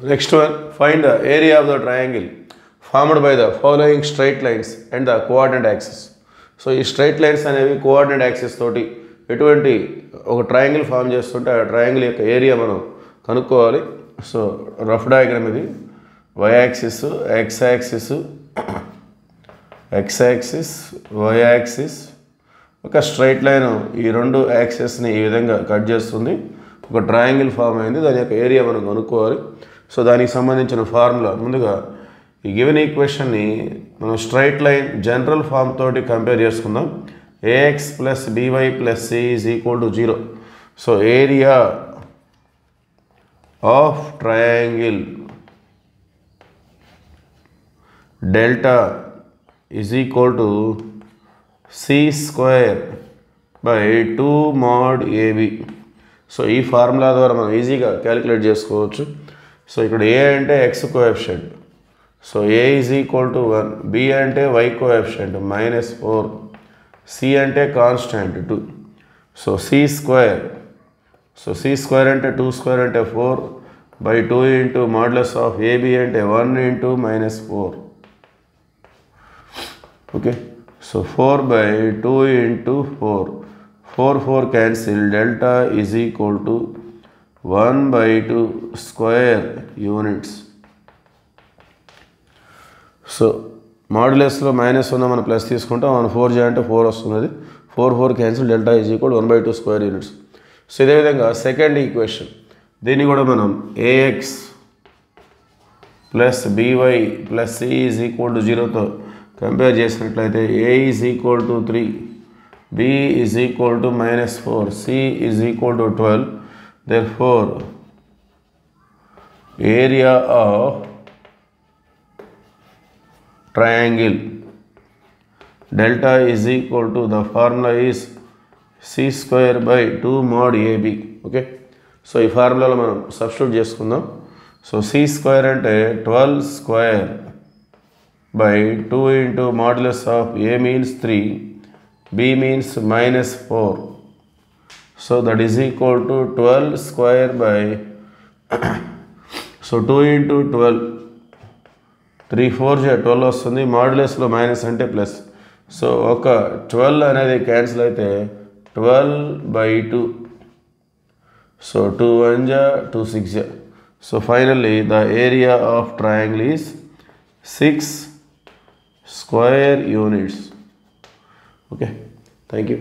Next one, find the area of the triangle formed by the following straight lines and the coordinate axis. So ఈ straight lines అనేవి coordinate axis తోటి ఎటువంటి ఒక triangle form చేస్తుంటే ఆ triangle యొక్క area మనం కనుక్కోవాలి. సో రఫ్ డయాగ్రామ్ ఇది. Y axis, x axis, x axis, y axis, ఒక స్ట్రైట్ లైన్ ఈ రెండు యాక్సిస్ని ఈ విధంగా కట్ చేస్తుంది. ఒక ట్రయాంగిల్ ఫామ్ అయింది, దాని యొక్క ఏరియా మనం కనుక్కోవాలి. సో దానికి సంబంధించిన ఫార్ములా ముందుగా ఈ గివెన్ ఈక్వేషన్ని మనం స్ట్రైట్ లైన్ జనరల్ ఫామ్ తోటి కంపేర్ చేసుకుందాం. A x plus by plus c is equal to 0. So area of triangle delta is equal to c square by 2 mod a b. So ఈ ఫార్ములా ద్వారా మనం ఈజీగా క్యాలిక్యులేట్ చేసుకోవచ్చు. సో ఇక్కడ ఏ అంటే x coefficient, so a is equal to 1, b అంటే y coefficient -4, c అంటే constant 2. So c square, so c square అంటే 2 స్క్వేర్ అంటే 4 by 2 into modulus of AB అంటే 1 into -4. Okay, so 4 by 2 into 4, 4 cancel, delta is equal to 1/2 square units. So మాడ్యులస్లో minus ఉన్న మనం plus తీసుకుంటాం, 4 చేయాలంటే 4 వస్తుంది. 4 cancel, delta is equal 1/2 square units. So ఇదే విధంగా సెకండ్ ఈక్వేషన్, దీన్ని కూడా మనం ax plus by plus c is equal to 0తో కంపేర్ చేసినట్లయితే a is equal to 3, b is equal to -4, c is equal to 12. Therefore, area of triangle delta is equal to, the formula is c square by 2 mod ab. Okay, so ఈ ఫార్ములాలో మనం substitute చేసుకుందాం. So c square అంటే 12 square by 2 into modulus of a means 3, b means -4. So that is equal to 12 square by so 2 into 12, 3 4 12 వస్తుంది. మాడ్యులస్లో minus అంటే plus. So ఒక 12 అనేది cancel అయితే 12/2. So 2 1 2 6. So finally the area of triangle is 6 square units. Okay, thank you.